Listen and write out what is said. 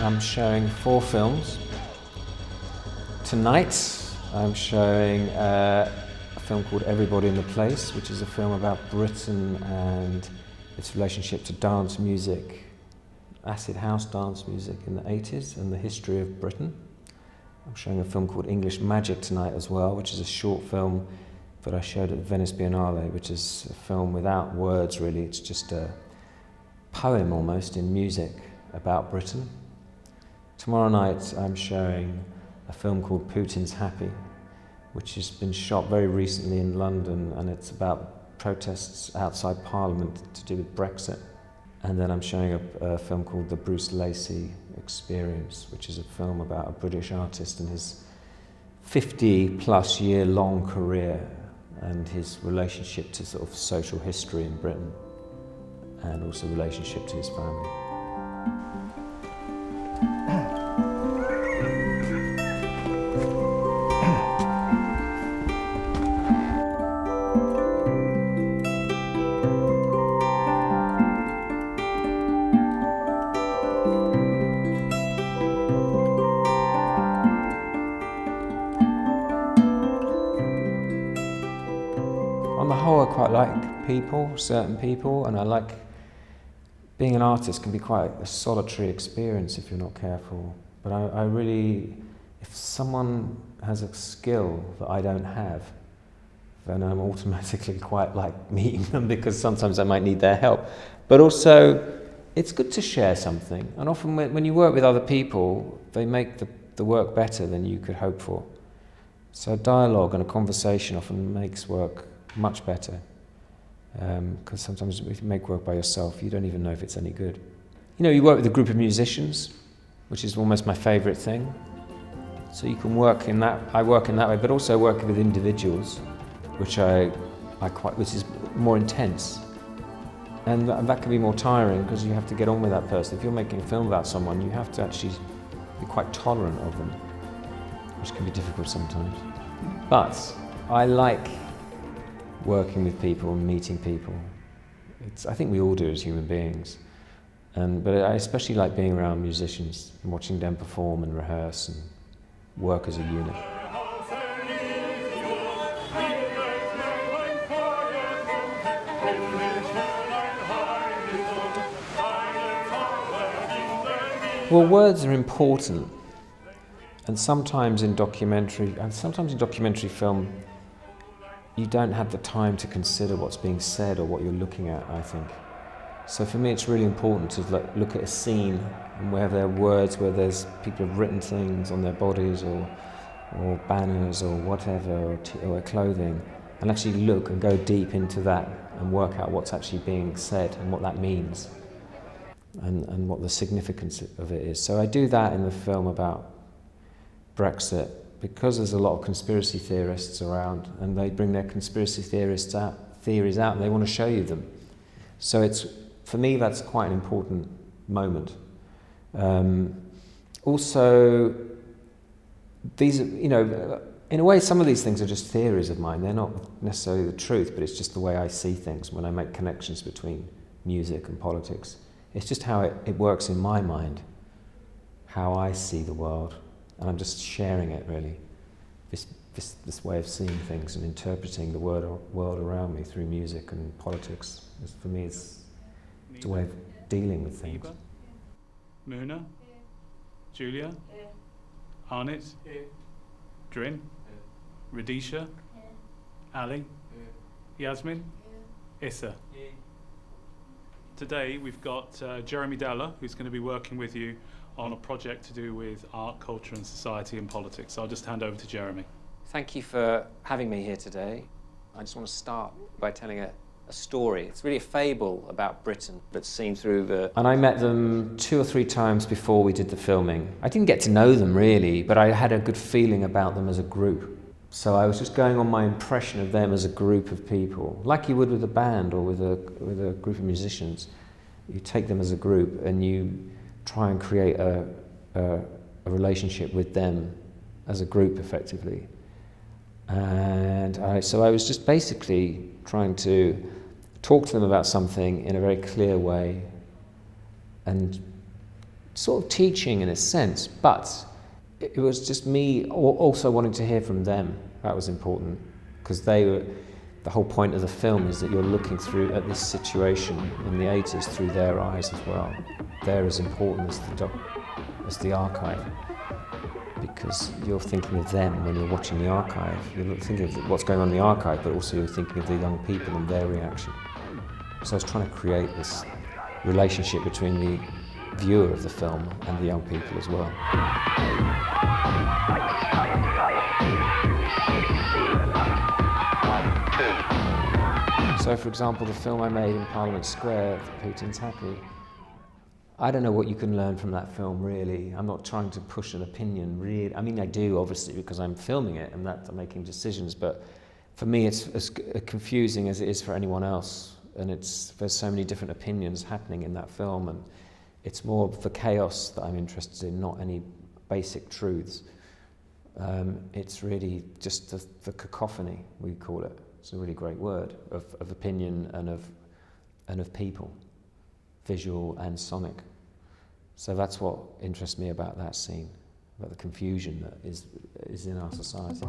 I'm showing 4 films. Tonight I'm showing a film called Everybody in the Place, which is a film about Britain and its relationship to dance music, acid house dance music in the 80s and the history of Britain. I'm showing a film called English Magic tonight as well, which is a short film that I showed at the Venice Biennale, which is a film without words really. It's just a poem almost in music about Britain. Tomorrow night I'm showing a film called Putin's Happy, which has been shot very recently in London, and it's about protests outside Parliament to do with Brexit. And then I'm showing a film called The Bruce Lacey Experience, which is a film about a British artist and his 50-plus year long career and his relationship to sort of social history in Britain and also relationship to his family. On the whole, I quite like people, certain people, and I like being an artist can be quite a solitary experience if you're not careful. But I really, if someone has a skill that I don't have, then I'm automatically quite like meeting them because sometimes I might need their help. But also, it's good to share something. And often when you work with other people, they make the work better than you could hope for. So a dialogue and a conversation often makes work much better, because sometimes if you make work by yourself, you don't even know if it's any good. You know, you work with a group of musicians, which is almost my favourite thing. So you can work in that. I work in that way, but also working with individuals, which which is more intense, and that can be more tiring because you have to get on with that person. If you're making a film about someone, you have to actually be quite tolerant of them, which can be difficult sometimes. But I like working with people and meeting people. I think we all do as human beings. But I especially like being around musicians and watching them perform and rehearse and work as a unit. Well, words are important, and sometimes in documentary film, you don't have the time to consider what's being said or what you're looking at, I think. So for me it's really important to look at a scene and where there are words, where there's people have written things on their bodies or banners or whatever, or clothing, and actually look and go deep into that and work out what's actually being said and what that means and what the significance of it is. So I do that in the film about Brexit, because there's a lot of conspiracy theorists around and they bring their conspiracy theories out and they want to show you them. So for me that's quite an important moment. Also, these, you know, in a way some of these things are just theories of mine. They're not necessarily the truth, but it's just the way I see things when I make connections between music and politics. It's just how it works in my mind, how I see the world. And I'm just sharing it, really. This way of seeing things and interpreting the world around me through music and politics. For me, it's a way of dealing with things. Muna, Julia, Arnit, Drin, Radisha, Ali, Yasmin, Issa. Today we've got Jeremy Della, who's going to be working with you on a project to do with art, culture and society and politics. So I'll just hand over to Jeremy. Thank you for having me here today. I just want to start by telling a story. It's really a fable about Britain, but seen through the... And I met them 2 or 3 times before we did the filming. I didn't get to know them really, but I had a good feeling about them as a group. So I was just going on my impression of them as a group of people, like you would with a band or with a group of musicians. You take them as a group and you try and create a relationship with them as a group, effectively. And so I was just basically trying to talk to them about something in a very clear way and sort of teaching in a sense, but it was just me also wanting to hear from them. That was important, because the whole point of the film is that you're looking through at this situation in the 80s through their eyes as well. They're as important as the archive, because you're thinking of them when you're watching the archive. You're not thinking of what's going on in the archive, but also you're thinking of the young people and their reaction. So I was trying to create this relationship between the viewer of the film and the young people as well. So, for example, the film I made in Parliament Square, Putin's Happy, I don't know what you can learn from that film, really. I'm not trying to push an opinion, really. I mean, I do, obviously, because I'm filming it and that I'm making decisions, but for me, it's as confusing as it is for anyone else. And there's so many different opinions happening in that film, and it's more the chaos that I'm interested in, not any basic truths. It's really just the cacophony, we call it. It's a really great word, of opinion and of people, visual and sonic. So that's what interests me about that scene, about the confusion that is in our society.